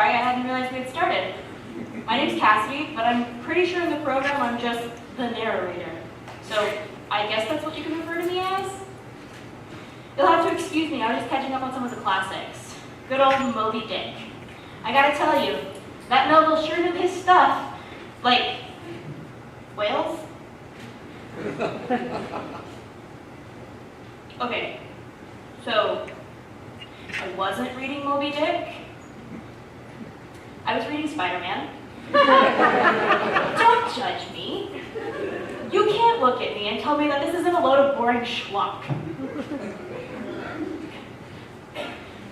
sorry, I hadn't realized we had started. My name's Cassidy, but I'm pretty sure in the program I'm just the narrator. So I guess that's what you can refer to me as? You'll have to excuse me, I was just catching up on some of the classics. Good old Moby Dick. I gotta tell you, that novel sure knew his stuff. Like, whales? Okay, so I wasn't reading Moby Dick. I was reading Spider-Man. Don't judge me. You can't look at me and tell me that this isn't a load of boring schlock.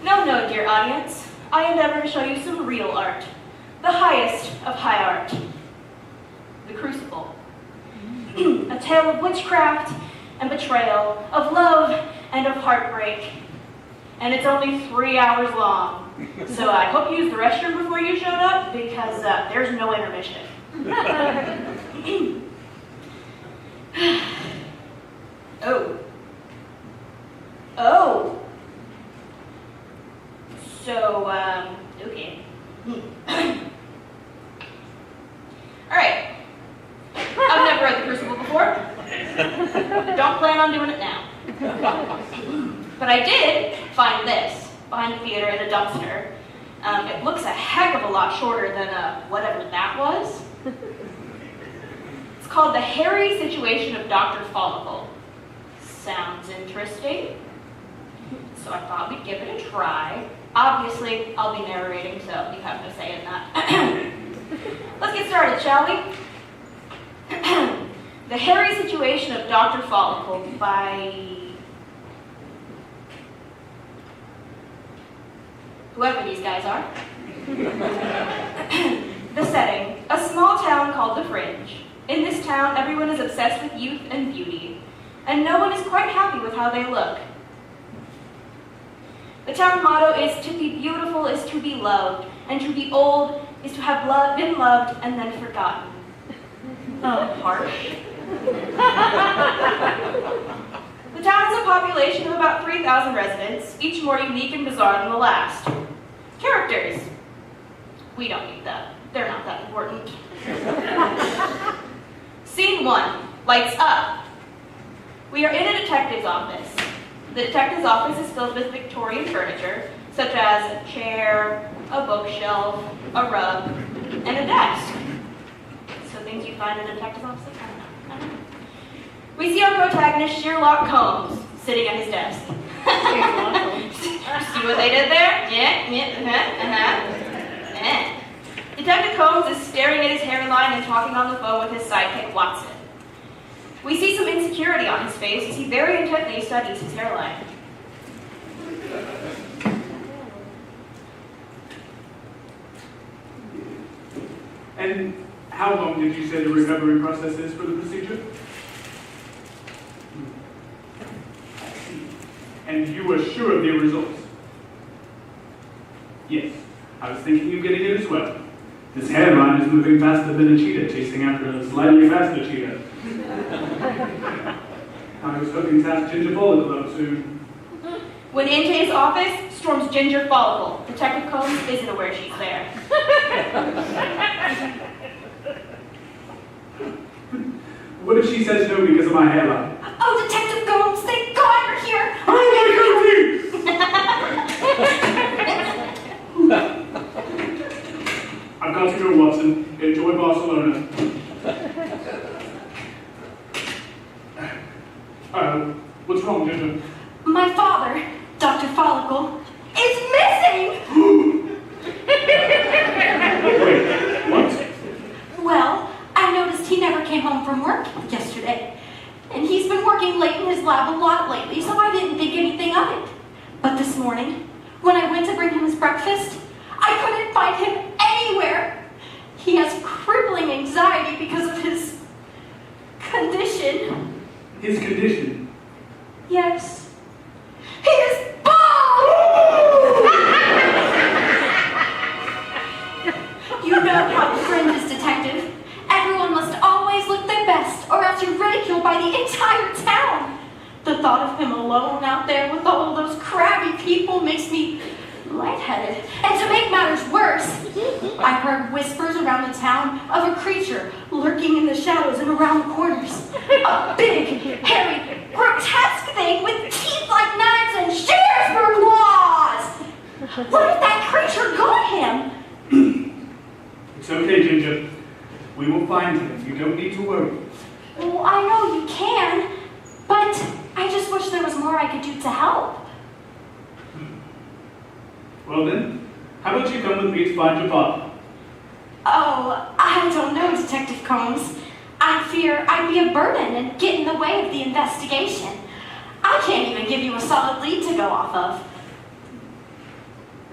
No, dear audience. I endeavor to show you some real art. The highest of high art. The Crucible. A tale of witchcraft and betrayal, of love and of heartbreak. And it's only 3 hours long. So I hope you used the restroom before you showed up, because there's no intermission. Oh. So, okay. Alright. I've never read The Crucible before. Don't plan on doing it now. But I did find this behind the theater in a dumpster. It looks a heck of a lot shorter than whatever that was. It's called The Hairy Situation of Dr. Follicle. Sounds interesting. So I thought we'd give it a try. Obviously, I'll be narrating, so you have no say in that. Let's get started, shall we? The Hairy Situation of Dr. Follicle by whoever these guys are. The setting, a small town called The Fringe. In this town, everyone is obsessed with youth and beauty, and no one is quite happy with how they look. The town motto is, to be beautiful is to be loved, and to be old is to have been loved and then forgotten. Oh, harsh. The town has a population of about 3,000 residents, each more unique and bizarre than the last. Characters. We don't need that. They're not that important. Scene 1. Lights up. We are in a detective's office. The detective's office is filled with Victorian furniture, such as a chair, a bookshelf, a rug, and a desk. So things you find in a detective's office? I don't know. We see our protagonist, Sherlock Holmes, sitting at his desk. See what they did there? Yeah. Detective Holmes is staring at his hairline and talking on the phone with his sidekick, Watson. We see some insecurity on his face as he very intently studies his hairline. And how long did you say the recovery process is for the procedure? I see. And you were sure of the results? Yes, I was thinking of getting it as well. This hairline is moving faster than a cheetah chasing after a slightly faster cheetah. I was hoping to ask Ginger Follicle up soon. When into his office storms Ginger Follicle. Detective Holmes isn't aware she's there. What if she says no because of my hairline? Oh, Detective Holmes, thank God you're here! Oh my God, I've got to go, Watson. Enjoy Barcelona. What's wrong, Ginger? My father, Dr. Follicle, is missing! Wait, what? Well, I noticed he never came home from work yesterday. And he's been working late in his lab a lot lately, so I didn't think anything of it. But this morning, when I went to bring him his breakfast, I couldn't find him anywhere. He has crippling anxiety because of his condition. His condition? Yes. He is bald! You know how the Fringe is, Detective. Everyone must always look their best, or else you're ridiculed by the entire town. The thought of him alone out there with all those crabby people makes me lightheaded. And to make matters worse, I heard whispers around the town of a creature lurking in the shadows and around the corners. A big, hairy, grotesque thing with teeth like knives and shears for claws. What if that creature got him? It's okay, Ginger. We will find him. You don't need to worry. Well, I know you can, but I just wish there was more I could do to help. Well then, how about you come with me to find your father? Oh, I don't know, Detective Combs. I fear I'd be a burden and get in the way of the investigation. I can't even give you a solid lead to go off of.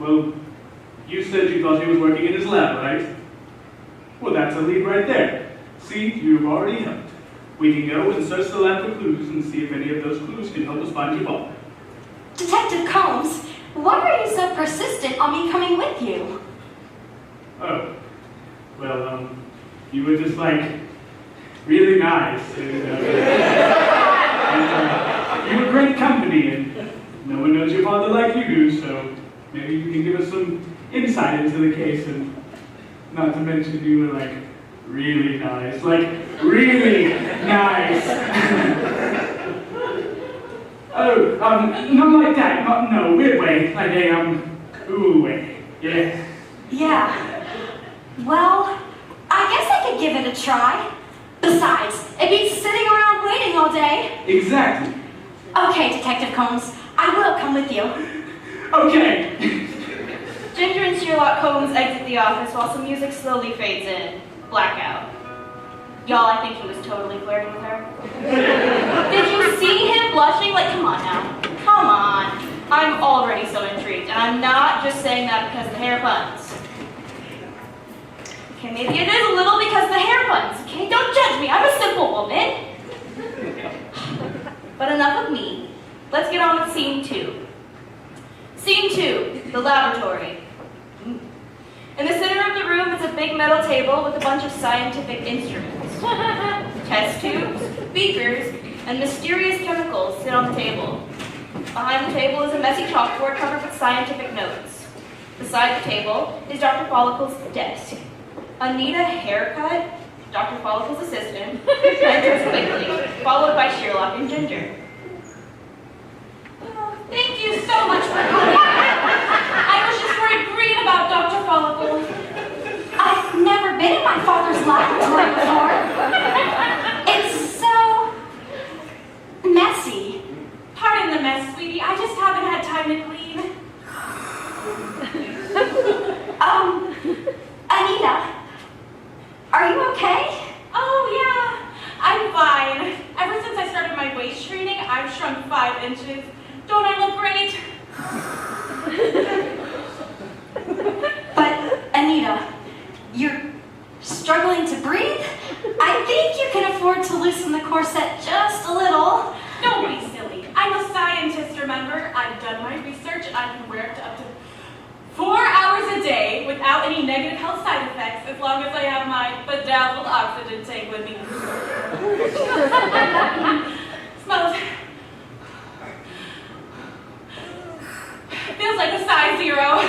Well, you said you thought he was working in his lab, right? Well, that's a lead right there. See, you've already helped. We can go and search the lab for clues and see if any of those clues can help us find your father. Detective Combs, why are you so persistent on me coming with you? Oh, well, you were just like really nice, and you were great company, and no one knows your father like you do, so maybe you can give us some insight into the case, and not to mention you were like really nice, like really nice. Oh, not like that, no, weird way, like a, cool way, yeah. Yeah. Well, I guess I could give it a try. Besides, it beats sitting around waiting all day. Exactly. Okay, Detective Combs, I will come with you. Okay. Ginger and Sherlock Holmes exit the office while some music slowly fades in. Blackout. Y'all, I think he was totally flirting with her. Did you see him blushing? Like, come on now. Come on. I'm already so intrigued, and I'm not just saying that because of the hair puns. Okay, maybe it is a little because of the hair puns, okay? Don't judge me, I'm a simple woman. But enough of me. Let's get on with scene 2. Scene 2, the laboratory. In the center of the room is a big metal table with a bunch of scientific instruments. Test tubes, beakers, and mysterious chemicals sit on the table. Behind the table is a messy chalkboard covered with scientific notes. Beside the table is Dr. Follicle's desk. Anita Haircut, Dr. Follicle's assistant, enters quickly, followed by Sherlock and Ginger. Oh, thank you so much for coming. I was just worried green about Dr. Follicle. I've never been in my father's laboratory before. It's so messy. Pardon the mess, sweetie. I just haven't had time to clean. Anita, are you okay? Oh, yeah. I'm fine. Ever since I started my waist training, I've shrunk 5 inches. Don't I look great? But, Anita, you're struggling to breathe? I think you can afford to loosen the corset just a little. Don't be silly. I'm a scientist, remember? I've done my research and I can wear it up to 4 hours a day without any negative health side effects as long as I have my bedazzled oxygen tank with me. Smells... Feels like a size 0.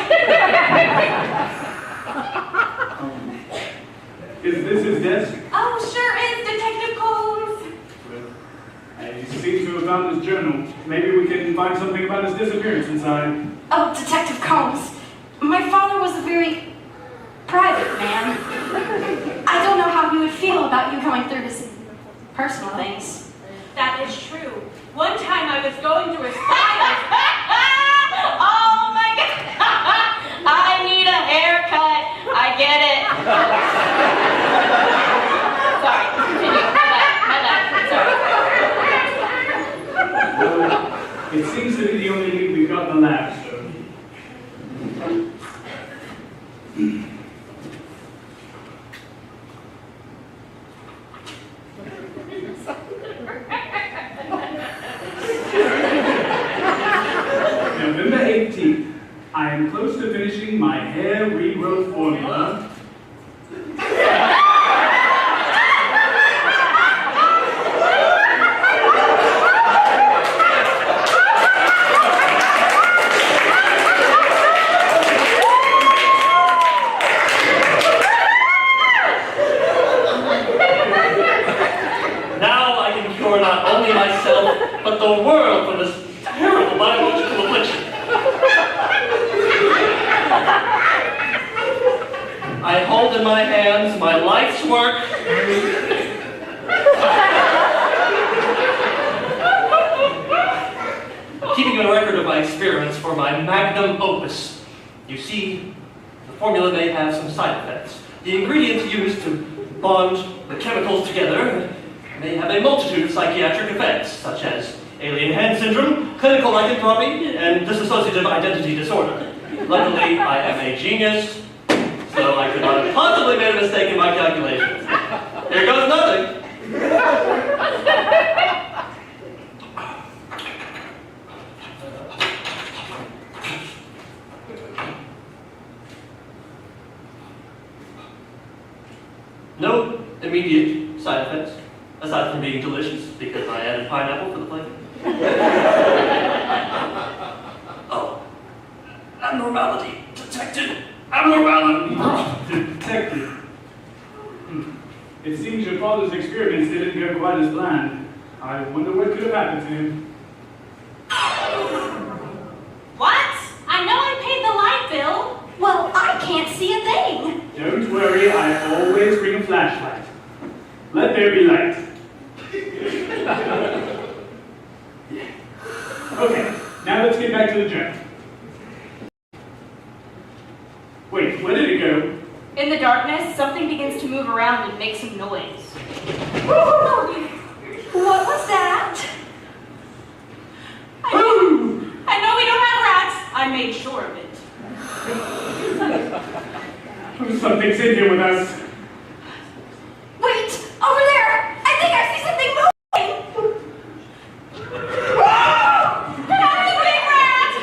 Is this his desk? Oh, sure is, Detective Combs. Well, I seem to have found his journal. Maybe we can find something about his disappearance inside. Oh, Detective Combs, my father was a very private man. I don't know how he would feel about you going through his personal things. That is true. One time I was going through his files. Oh my God! I need a haircut. I get it. Sorry, continue. My bad. Well, it seems to be the only lead we've got in the lab, so. November 18th. I am close to finishing my hair regrowth formula. I hold in my hands my life's work. Keeping a record of my experiments for my magnum opus. You see, the formula may have some side effects. The ingredients used to bond the chemicals together may have a multitude of psychiatric effects, such as alien hand syndrome, clinical lycanthropy, and dissociative identity disorder. Luckily, I am a genius, so I could not have possibly made a mistake in my calculations. Here goes nothing. No immediate side effects, aside from being delicious, because I added pineapple for the flavor. Oh. Abnormality detected. Abnormality Detected. It seems your father's experiments didn't go quite as planned. I wonder what could have happened to him. What? I know I paid the light bill. Well, I can't see a thing. Don't worry, I always bring a flashlight. Let there be light. Okay, now let's get back to the joke. Wait, where did it go? In the darkness, something begins to move around and make some noise. What was that? I know we don't have rats. I made sure of it. Something's in here with us. Wait! Over there! I think I see something moving! That's a big rat!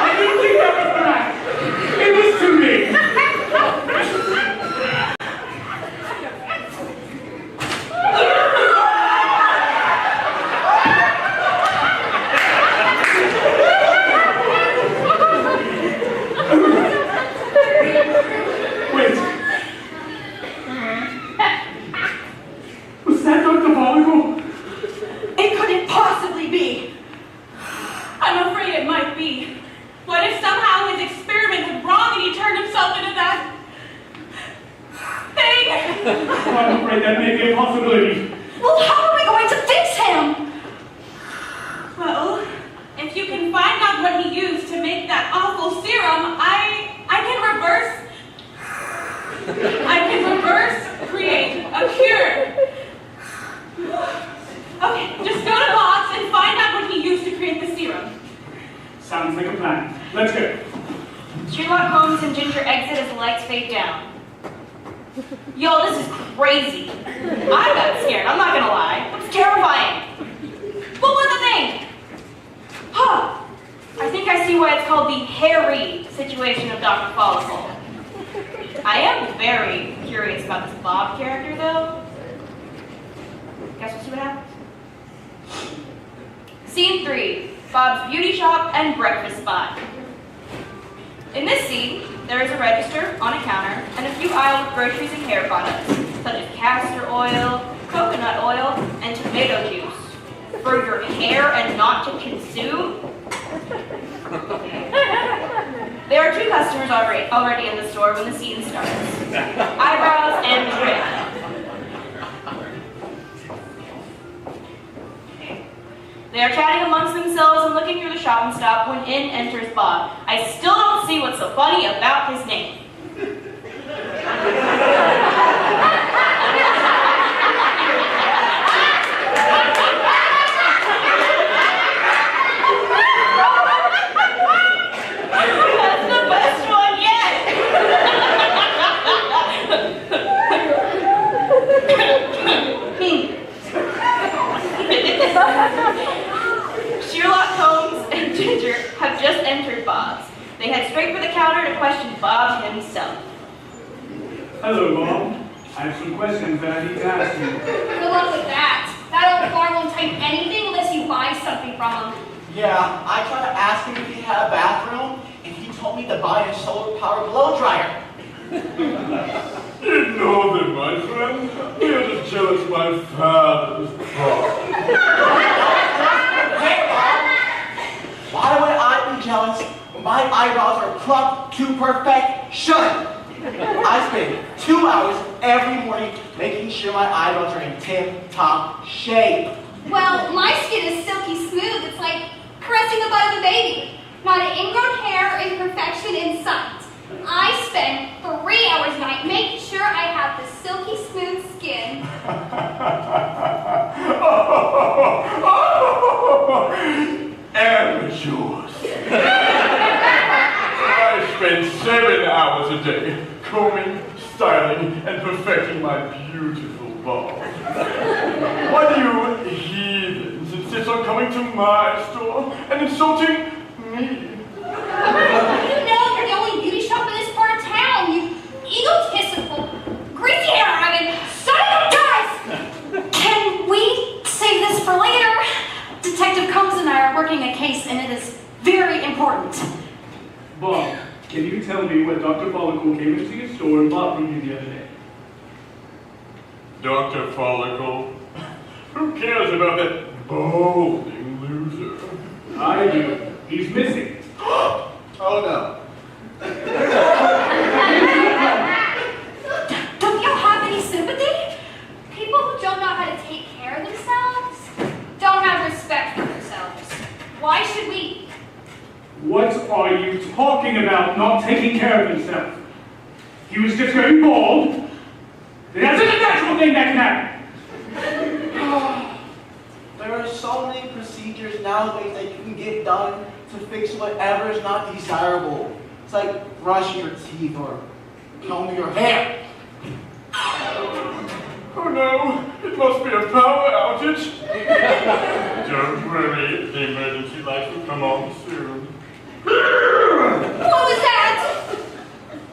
I didn't think that was a rat. It was too big. Wait. Was that Dr. Follicle? It couldn't possibly be! I'm afraid it might be. What if somehow his experiment went wrong and he turned himself into that thing? Oh, I'm afraid that may be a possibility. Well, how are we going to fix him? Well, if you can find out what he used to make that awful serum, I can reverse create a cure. Okay, just go to Bob's and find out what he used to create the serum. Sounds like a plan. Let's go. Sherlock Holmes and Ginger exit as the lights fade down. Yo, this is crazy. I got scared, I'm not gonna lie. It's terrifying. What was the thing? Huh. I think I see why it's called the hairy situation of Dr. Follicle. I am very curious about this Bob character, though. Guess we'll see what happens. Scene 3, Bob's beauty shop and breakfast spot. In this scene, there is a register on a counter and a few aisles of groceries and hair products, such as castor oil, coconut oil, and tomato juice. For your hair and not to consume? There are 2 customers already in the store when the scene starts. Eyebrows and trim. They are chatting amongst themselves and looking through the shop and stop when in enters Bob. I still don't see what's so funny about his name. That's the best one yet! Sherlock Holmes and Ginger have just entered Bob's. They head straight for the counter to question Bob himself. Hello, Bob. I have some questions that I need to ask you. Good luck with that. That old farm won't type anything unless you buy something from him. Yeah, I tried to ask him if he had a bathroom, and he told me to buy a solar-powered blow dryer. Ignore them, my friend. You're just jealous my father's problem. Hey, Bob! Why would I be jealous when my eyebrows are plucked to perfection. I spend 2 hours every morning making sure my eyebrows are in tip-top shape. Well, my skin is silky smooth. It's like caressing the butt of a baby. Not an ingrown hair or imperfection in sight. I spend 3 hours a night making sure I have the silky smooth skin. Amateurs. I spend 7 hours a day combing, styling, and perfecting my beautiful bald. Why do you heathens insist on coming to my store and insulting me? You know you're the only beauty shop in this part of town, you egotistical, greasy hair having son of a guys! Can we save this for later? Detective Combs and I are working a case, and it is very important. Bob, can you tell me what Dr. Follicle came into your store and bought from you the other day? Dr. Follicle? Who cares about that balding loser? I do. He's missing. Oh no. Don't you have any sympathy? People who don't know how to take care of themselves don't have respect for themselves. Why should we? What are you talking about, not taking care of himself? He was just going bald. That's a natural thing that can happen. There are so many procedures nowadays that you can get done to fix whatever is not desirable. It's like brushing your teeth or combing your hair. Oh no, it must be a power outage. Don't worry, the emergency lights will come on soon. What was that?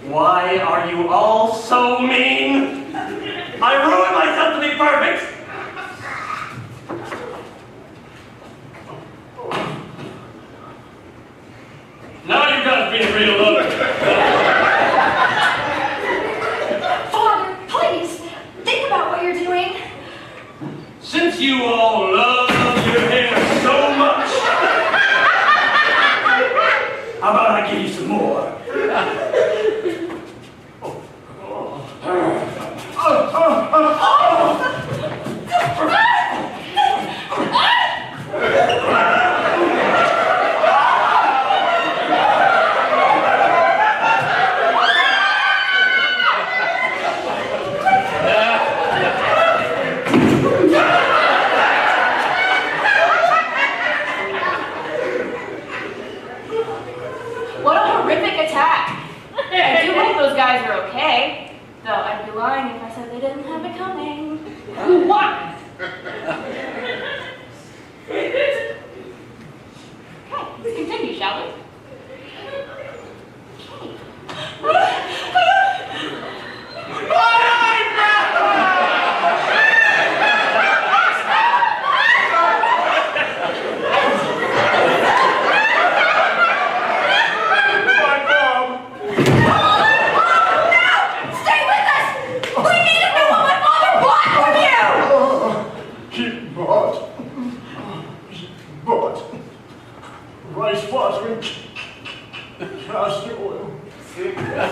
Why are you all so mean? I ruined myself to be perfect! Now you guys being real look. Father, please, think about what you're doing. Since you all love your hair so much, how about I give you some more? What a horrific attack. I do hope those guys are okay. Though I'd be lying if I said they didn't have it coming. What? Okay, let's continue, shall we? Rice water and castor oil. Yes.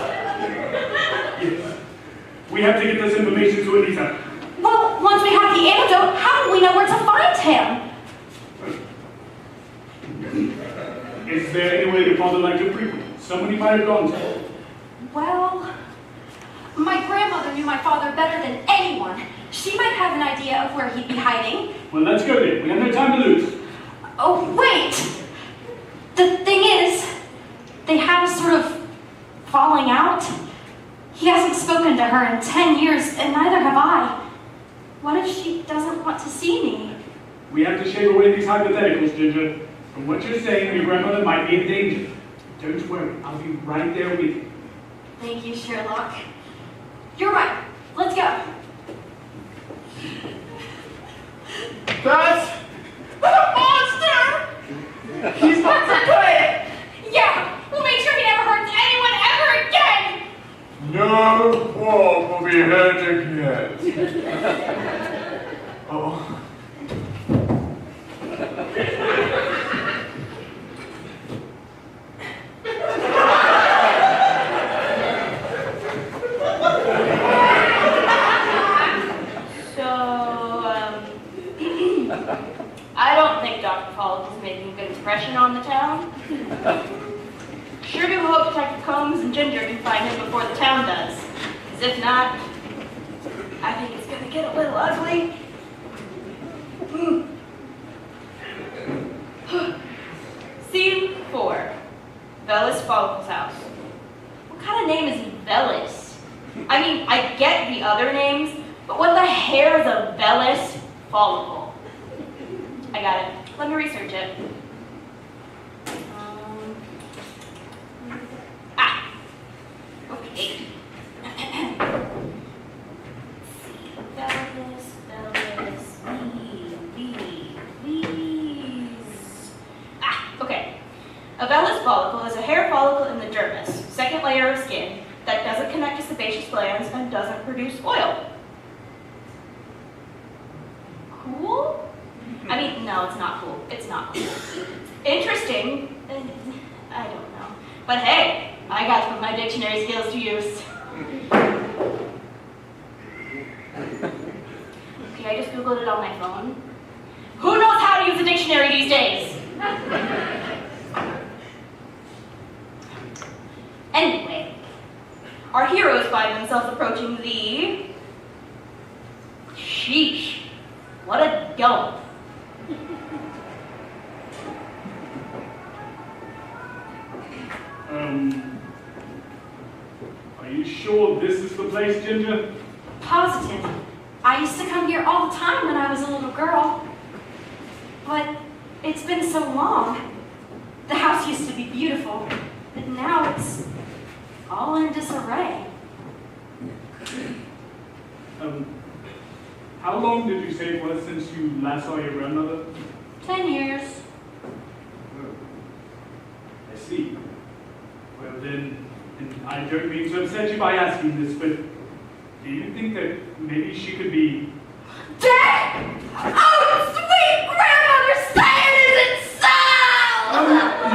We have to get this information to Anita. Well, once we have the antidote, how do we know where to find him? Is there any way your father liked to frequent? Someone he might have gone to? Well, my grandmother knew my father better than anyone. She might have an idea of where he'd be hiding. Well, let's go then. We have no time to lose. Oh, wait! The thing is, they have a sort of falling out. He hasn't spoken to her in 10 years, and neither have I. What if she doesn't want to see me? We have to shave away these hypotheticals, Ginger. From what you're saying, your grandmother might be in danger. Don't worry, I'll be right there with you. Thank you, Sherlock. You're right. Let's go. That's a monster! He's not to play! Yeah, we'll make sure he never hurts anyone ever again! No war will be heard again. Oh. Because if not, I think it's going to get a little ugly. Scene 4. Velis Follicle's house. What kind of name is Velis? I mean, I get the other names, but what the hair is a Velis Follicle? I got it. Let me research it. Okay. Okay. A vellus follicle is a hair follicle in the dermis, second layer of skin, that doesn't connect to sebaceous glands and doesn't produce oil. Cool? I mean, no, it's not cool. It's not cool. Interesting. I don't know. But hey, I got to put my dictionary skills to use. Okay, I just Googled it on my phone. Who knows how to use a dictionary these days? Anyway, our heroes find themselves approaching the... Sheesh, what a dump. Are you sure this is the place, Ginger? Positive. I used to come here all the time when I was a little girl. But it's been so long. The house used to be beautiful, but now it's all in disarray. How long did you say it was since you last saw your grandmother? 10 years. Oh, I see. Well then, and I don't mean to upset you by asking this, but do you think that maybe she could be... Dad! Oh, sweet grandmother, say it isn't so!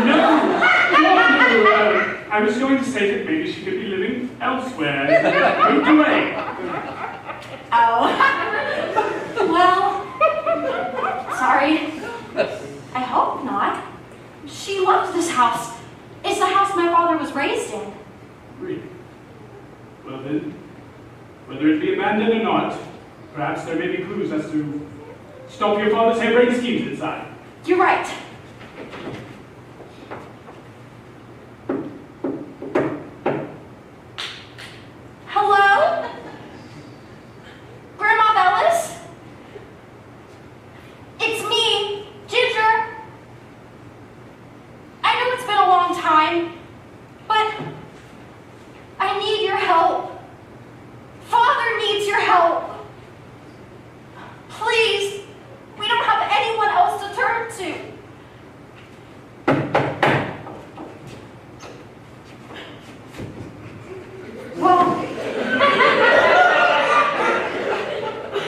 No! I was going to say that maybe she could be living elsewhere, moved away. Oh. Well, sorry. I hope not. She loved this house. It's the house my father was raised in. Really? Well then, whether it be abandoned or not, perhaps there may be clues as to stop your father's harebrained schemes inside. You're right. Hello? Grandma Bellis? It's me, Ginger. I know it's been a long time, but I need your help. Father needs your help. Please, we don't have anyone else to turn to. Well,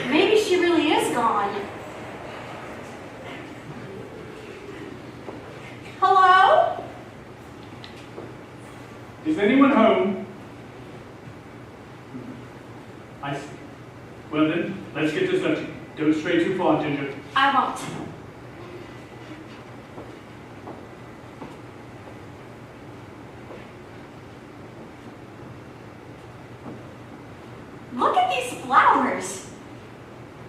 maybe she really is gone. Hello? Is anyone home? I see. Well then, let's get to searching. Don't stray too far, Ginger. I won't. Look at these flowers.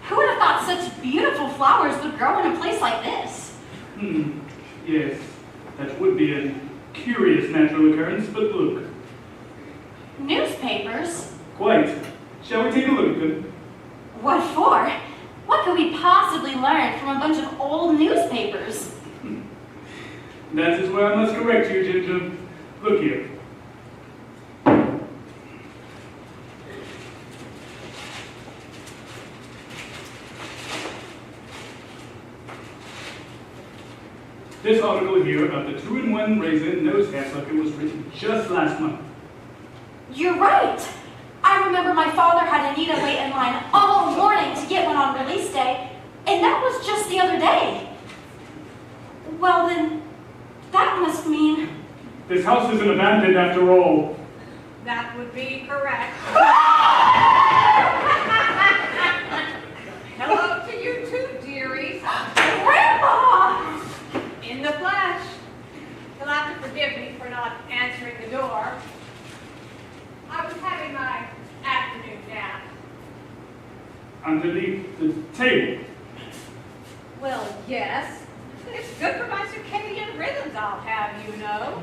Who would have thought such beautiful flowers would grow in a place like this? Yes, that would be a curious natural occurrence, but look. Newspapers? Quite. Shall we take a look at them? What for? What could we possibly learn from a bunch of old newspapers? That is where I must correct you, Ginger. Look here. This article here about the 2-in-1 raisin nose hair sucker was written just last month. You're right. I remember my father had Anita wait in line all morning to get one on release day, and that was just the other day. Well then, that must mean... This house isn't abandoned after all. That would be correct. Hello to you too, dearies. Grandma! In the flesh. You'll have to forgive me for not answering the door. I was having my underneath the table. Well, yes. It's good for my circadian rhythms, I'll have you know.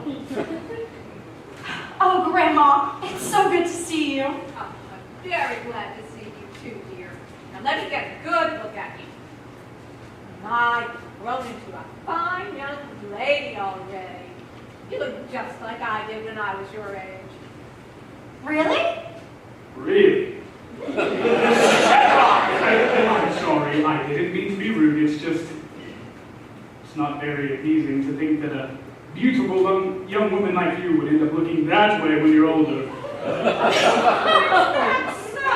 Oh, Grandma, it's so good to see you. Oh, I'm very glad to see you too, dear. Now let me get a good look at you. My, you've grown into a fine young lady already. You look just like I did when I was your age. Really? Really? I'm sorry, I didn't mean to be rude. It's not very appeasing to think that a beautiful young woman like you would end up looking that way when you're older. That's so.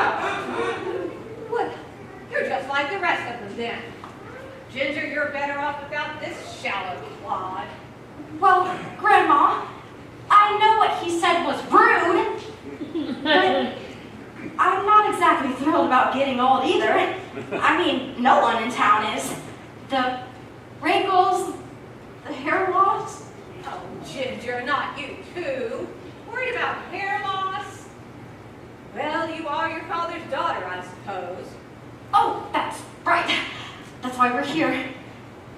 Well, you're just like the rest of them then. Ginger, you're better off without this shallow clod. Well, Grandma, I know what he said was rude, but I'm not exactly thrilled about getting old either. I mean, no one in town is. The wrinkles, the hair loss. Oh, Ginger, not you too. Worried about hair loss? Well, you are your father's daughter, I suppose. Oh, that's right. That's why we're here.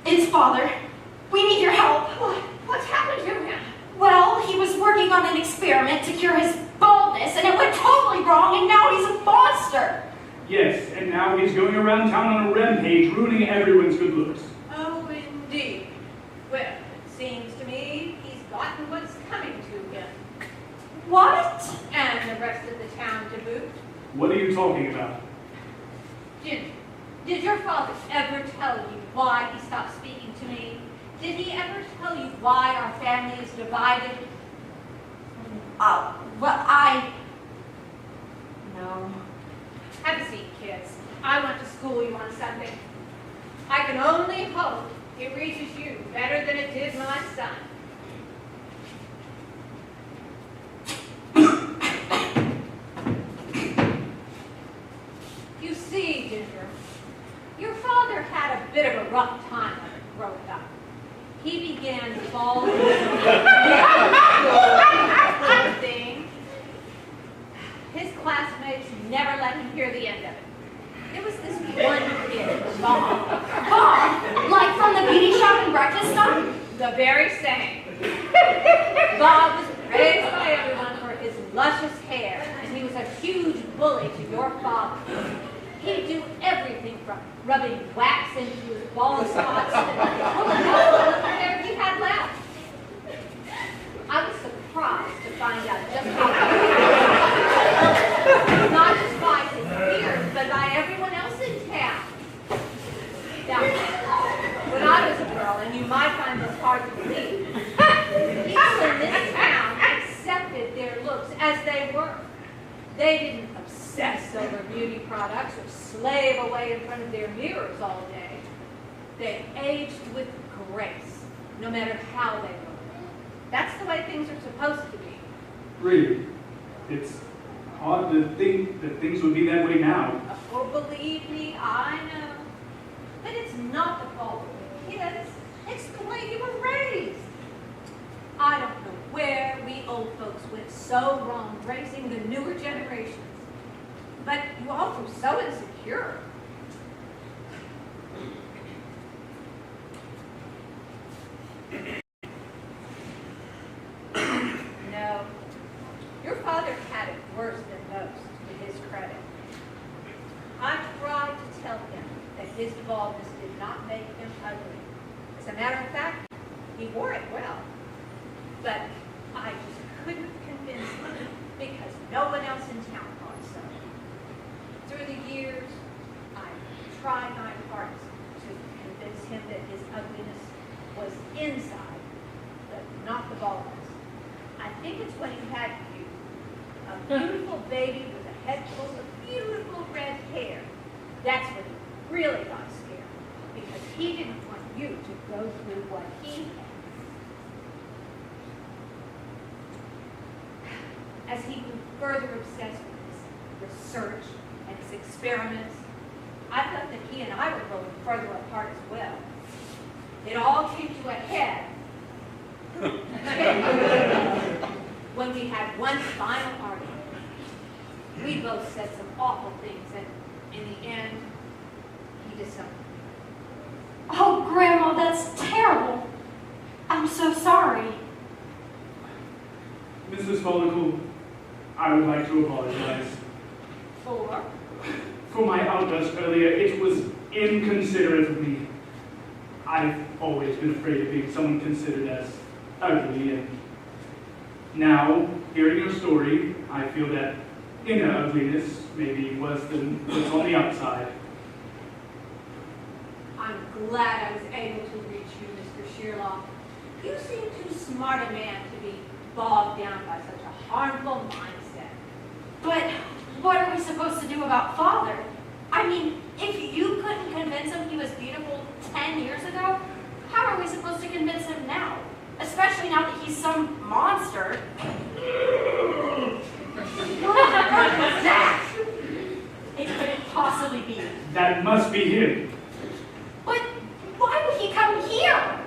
It's Father. We need your help. What's happened to him? Well, he was working on an experiment to cure his baldness, and it went totally wrong, and now he's a monster. Yes, and now he's going around town on a rampage, ruining everyone's good looks. Oh, indeed. Well, it seems to me he's gotten what's coming to him. What? And the rest of the town to boot. What are you talking about? Ginger, did your father ever tell you why he stopped speaking to me? Did he ever tell you why our family is divided? Well, No. Have a seat, kids. I went to school you on Sunday. I can only hope it reaches you better than it did my son. You see, Ginger, your father had a bit of a rough time growing up. He began to fall into thing. His classmates never let him hear the end of it. There was this one kid, Bob. Bob? Like from the beauty shop and breakfast stop? The very same. Bob was praised by everyone for his luscious hair, and he was a huge bully to your father. He'd do everything from rubbing wax into his bald spots to pulling out all the hair he had left. I was surprised to find out just how not just by his peers, but by everyone else in town. Now, when I was a girl, and you might find this hard to believe, people in this town accepted their looks as they were. They didn't obsess over beauty products or slave away in front of their mirrors all day. They aged with grace, no matter how they looked. That's the way things are supposed to be. Really? It's hard to think that things would be that way now. Oh, believe me, I know. But it's not the fault of the kids. It's the way you were raised. I don't know where we old folks went so wrong raising the newer generations. But you all were so insecure. No. Your father had it worse than most, to his credit. I tried to tell him that his baldness did not make him ugly. As a matter of fact, he wore it well. But I just couldn't convince him because no one else in town thought so. Through the years, I tried my hardest to convince him that his ugliness was inside, but not the baldness. I think it's when he had you, a beautiful baby with a head full of beautiful red hair. That's when he really got scared, because he didn't want you to go through what he had. As he grew further obsessed with his research and his experiments, I felt that he and I were growing further apart as well. It all came to a head when we had one final argument. We both said some awful things, and In the end, he disowned me. Oh, Grandma, that's terrible. I'm so sorry. Mrs. Follicle, I would like to apologize. For my outburst earlier. It was inconsiderate of me. I've always been afraid of being someone considered as ugly, and now, hearing your story, I feel that inner ugliness may be worse than what's on the outside. I'm glad I was able to reach you, Mr. Shearlock. You seem too smart a man to be bogged down by such a harmful mindset. But what are we supposed to do about Father? I mean, if you couldn't convince him he was beautiful 10 years ago, how are we supposed to convince him now? Especially now that he's some monster. What was that? It couldn't possibly be. That must be him. But why would he come here?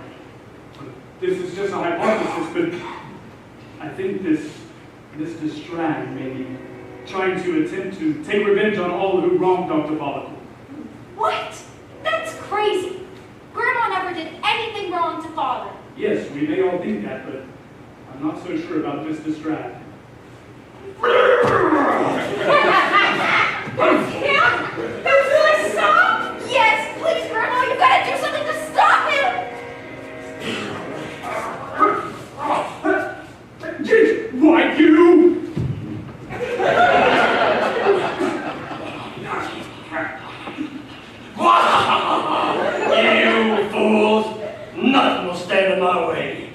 This is just a hypothesis, but I think this Mr. Strand may be trying to attempt to take revenge on all who wronged Dr. Follicle. What? That's crazy. Grandma never did anything wrong to Father. Yes, we may all think that, but I'm not so sure about Mr. Strand. Yeah? That's really stop? Yes, please, Grandma, you gotta do something to stop him! Jaden, why you? You fools! Nothing will stand in my way.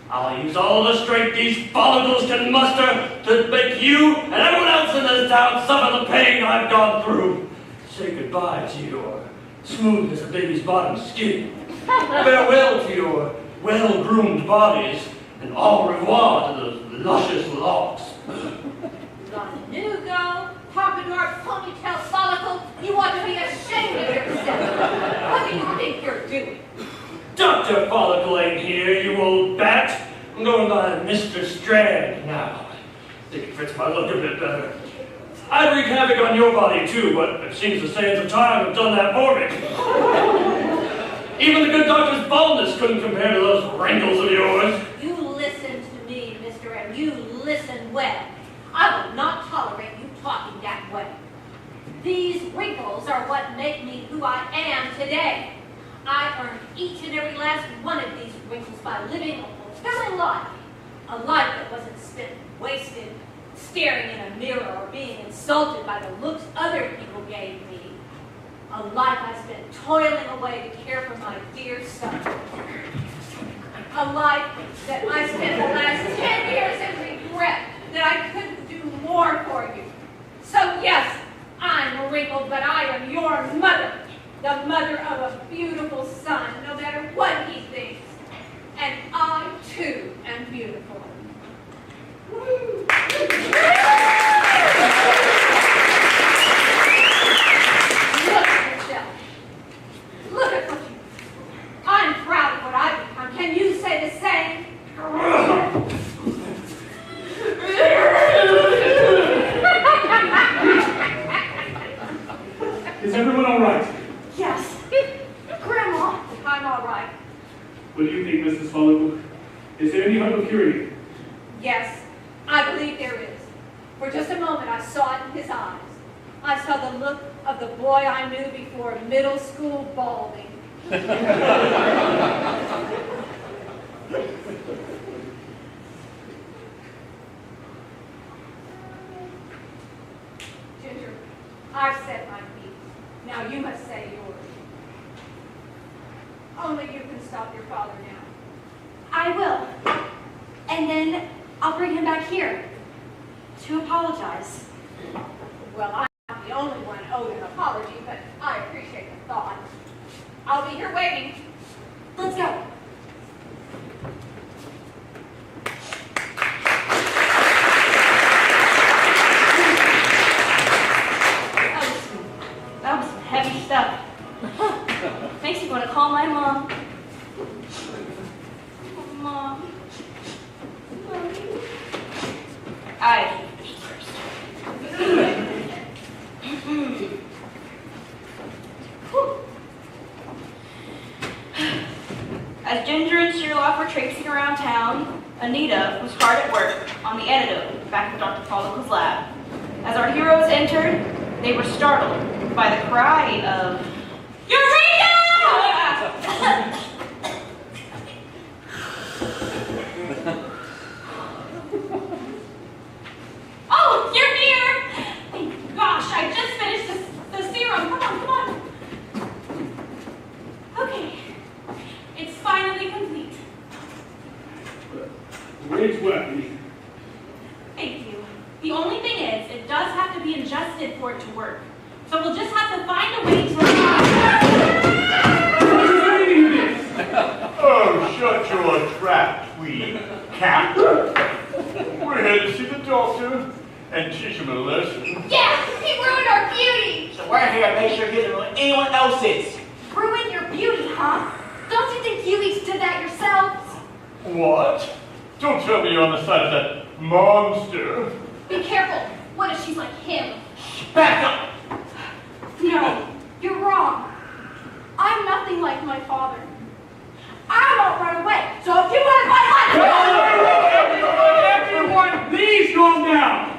I'll use all the strength these follicles can muster to make you and everyone else in this town suffer the pain I've gone through. Say goodbye to your smooth as a baby's bottom skin. Farewell to your well-groomed bodies, and au revoir to those luscious locks. Lanugo, pompadour, ponytail, follicle, you ought to be ashamed of yourself. What do you think you're doing? Dr. Follicle ain't here, you old bat. I'm going by Mr. Strand now. I think it fits my look a bit better. I'd wreak havoc on your body too, but it seems the sands of time have done that for me. Even the good doctor's baldness couldn't compare to those wrinkles of yours. You listen to me, mister, and you listen well. I will not tolerate you talking that way. These wrinkles are what make me who I am today. I earned each and every last one of these wrinkles by living a fulfilling life. A life that wasn't spent wasted, staring in a mirror or being insulted by the looks other people gave me. A life I spent toiling away to care for my dear son. A life that I spent the last 10 years in regret that I couldn't do more for you. So yes, I'm wrinkled, but I am your mother. The mother of a beautiful son, no matter what he thinks. And I, too, am beautiful. Woo. Look at yourself. Look at what you... I'm proud of what I've become. Can you say the same? Is everyone all right? Yes. Grandma. I'm all right. What do you think, Mrs. Follicle? Is there any hope of curing it? Yes, I believe there is. For just a moment, I saw it in his eyes. I saw the look of the boy I knew before middle school balding. Ginger, I've said my piece. Now you must say yours. Only you can stop your father now. I will. And then I'll bring him back here to apologize. Well, I'm not the only one owed an apology, but I appreciate the thought. I'll be here waiting. Let's go. That was some heavy stuff. Makes me want to call my mom. Mom. Mommy. I first. traipsing around town, Anita was hard at work on the antidote back in Dr. Follicle's lab. As our heroes entered, they were startled by the cry of, Eureka! Oh, you're here! Thank gosh, I just finished the serum. Come on. Okay, it's finally complete. Great work, Anita. Thank you. The only thing is, it does have to be ingested for it to work. So we'll just have to find a way to... Oh, shut your trap, Tweed, cat. We're here to see the doctor and teach him a lesson. Yeah, he ruined our beauty. So we're here to make sure he doesn't ruin anyone else's. Ruin your beauty, huh? Don't you think you each did that yourselves? What? Don't tell me you're on the side of that monster. Be careful. What if she's like him? Back up! No, you're wrong. I'm nothing like my father. I won't run away, so if you want to fight Everyone, please calm down.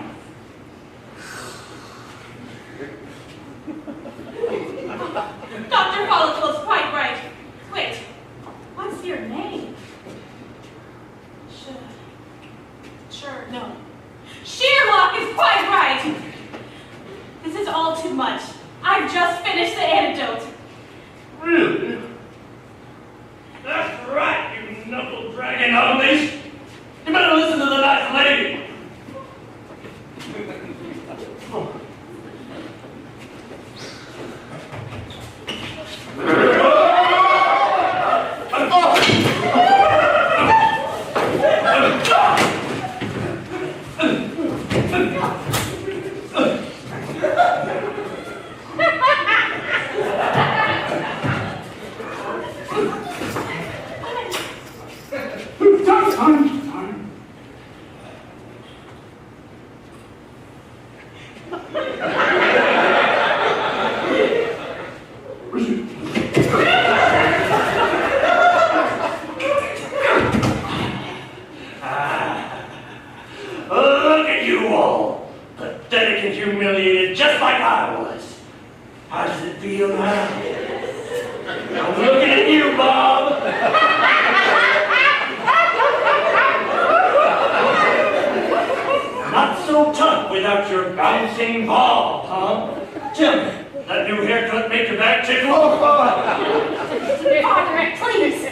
Dr. Follicle is quite right. Wait, what's your name? Sure, no. Sherlock is quite right. This is all too much. I've just finished the antidote. Really? That's right, you knuckle-dragging uglies. You better listen to the nice lady. Time. Look at you all, pathetic and humiliated, just like I was. How does it feel now? I'm looking at you, Bob. Not so tough without your bouncing ball, huh? Tell me, that new haircut make your back tickle? Father, please.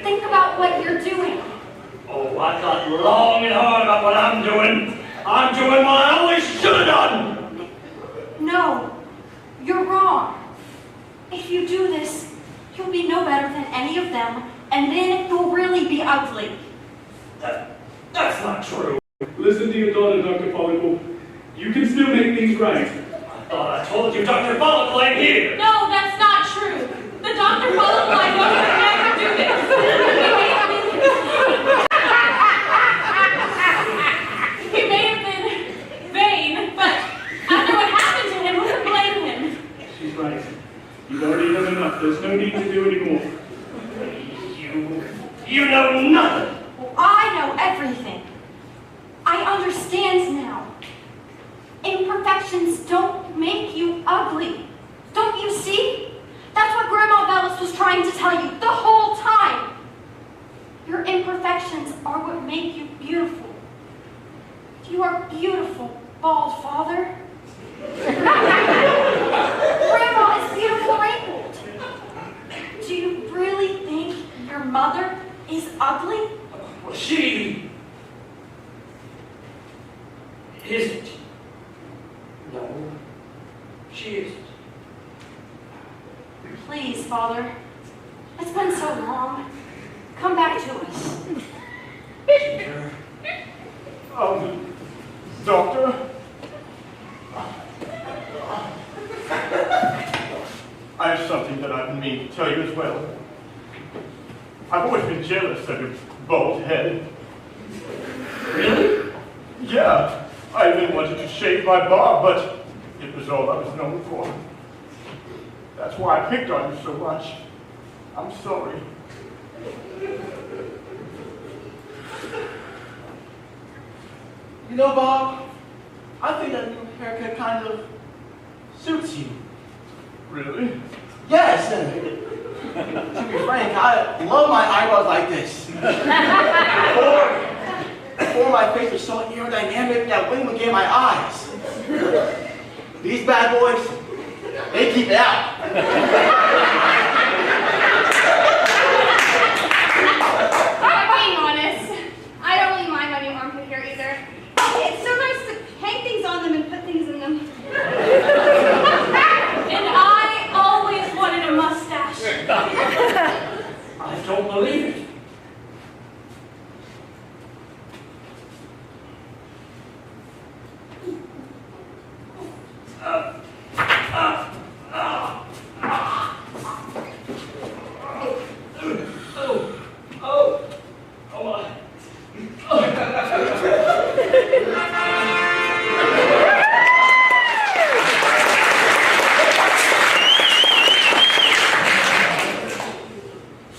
Think about what you're doing. Oh, I thought long and hard about what I'm doing. I'm doing what I always should have done. No, you're wrong. If you do this, you'll be no better than any of them, and then you'll really be ugly. That's not true. Listen to your daughter, Dr. Follicle. You can still make things right. I thought I told you Dr. Follicle ain't here. No, that's not true. The Dr. Follicle I know would never do this. He may have been vain, but after what happened to him, who can blame him? She's right. You've already done enough. There's no need to do any more. You know nothing. Well, I know everything. I understand now. Imperfections don't make you ugly. Don't you see? That's what Grandma Bellis was trying to tell you the whole time. Your imperfections are what make you beautiful. You are beautiful, bald father. Grandma is beautiful wrinkled. Do you really think your mother is ugly? Well, she isn't. No, she isn't. Please, Father. It's been so long. Come back to us. Doctor? I have something that I mean to tell you as well. I've always been jealous of your bald head. Really? Yeah, I even wanted to shave my bob, but it was all I was known for. That's why I picked on you so much. I'm sorry. You know, Bob, I think that new haircut kind of suits you. Really? Yes, and to be frank, I love my eyebrows like this. Before my face was so aerodynamic that wind would get my eyes. These bad boys, they keep it out. I'm being honest. I don't really mind my new armpit hair either. It's so nice to hang things on them and put things in them. And I always wanted a mustache. I don't believe it.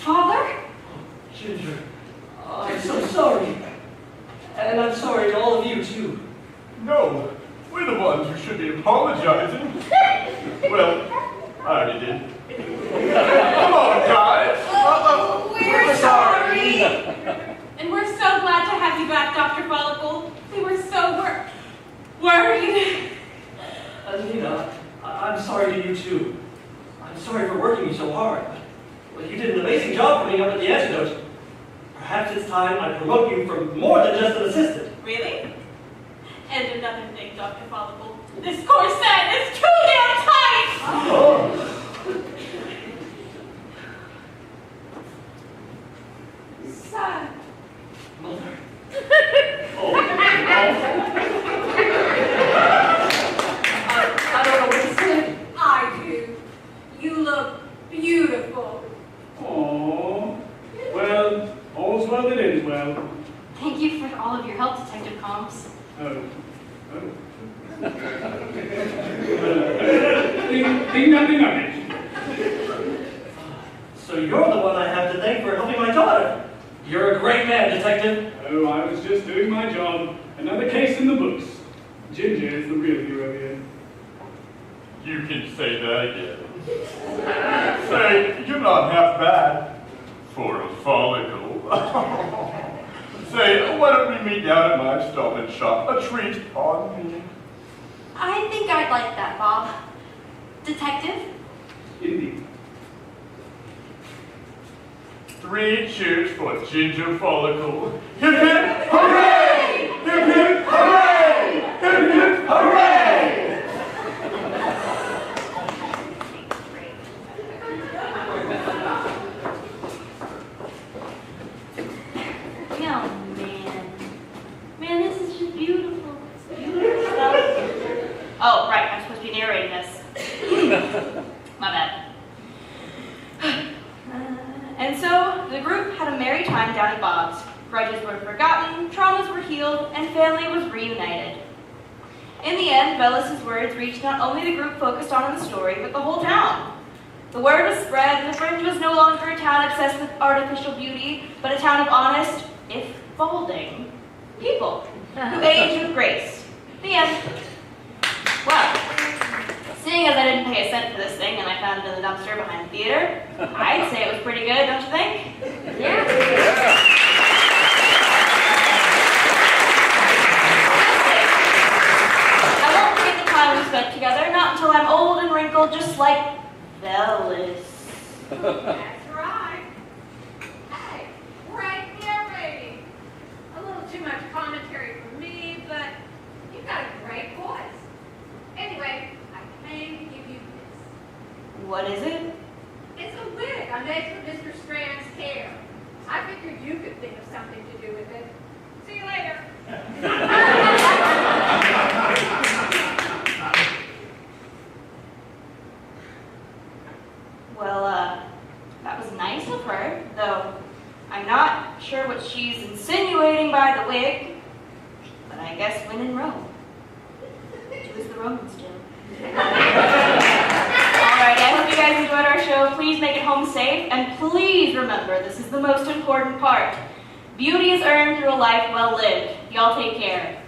Father? Ginger, I'm so sorry. And I'm sorry to all of you, too. No, we're the ones who should be apologizing. Well, I already did. Come on, guys. We're sorry. And we're so glad to have you back, Dr. Follicle. We were so worried. Nina, I'm sorry to you, too. I'm sorry for working you so hard. Well, you did an amazing job putting up at the antidote. Perhaps it's time I promote you from more than just an assistant. Really? And another thing, Dr. Follicle. This corset is too damn tight! Oh. Son. Mother. I don't know what to say. I do. You look beautiful. Aww. Well, all's well that ends well. Thank you for all of your help, Detective Combs. Oh. Think nothing of it. So you're the one I have to thank for helping my daughter. You're a great man, Detective. Oh, I was just doing my job. Another case in the books. Ginger is the real hero here. You can say that again. Say, you're not half bad for a follicle. Say, why don't we meet down at my Stop and Shop? A treat on me. I think I'd like that, Bob. Detective? Indeed. 3 cheers for Ginger Follicle. Hip hip hooray! Hip hip hooray! Hip hip hooray! Oh, man. Man, this is just beautiful. It's beautiful stuff. Oh, right, I'm supposed to be narrating this. My bad. And so, the group had a merry time down at Bob's. Grudges were forgotten, traumas were healed, and family was reunited. In the end, Bellis's words reached not only the group focused on in the story, but the whole town. The word was spread, and the Fringe was no longer a town obsessed with artificial beauty, but a town of honest, if balding, people who age with grace. The end. Well, seeing as I didn't pay a cent for this thing and I found it in the dumpster behind the theater, I'd say it was pretty good, don't you think? Yeah. I won't forget the time we spent together, not until I'm old and wrinkled, just like Bellis. That's right. Hey, great narrating. A little too much commentary for me, but you've got a great voice. Anyway, I came to give you this. What is it? It's a wig I made for Mr. Strand's hair. I figured you could think of something to do with it. See you later. Well, that was nice of her, though I'm not sure what she's insinuating by the wig, but I guess when in Rome. Do as the Romans do. Alright, I hope you guys enjoyed our show. Please make it home safe, and please remember, this is the most important part. Beauty is earned through a life well lived. Y'all take care.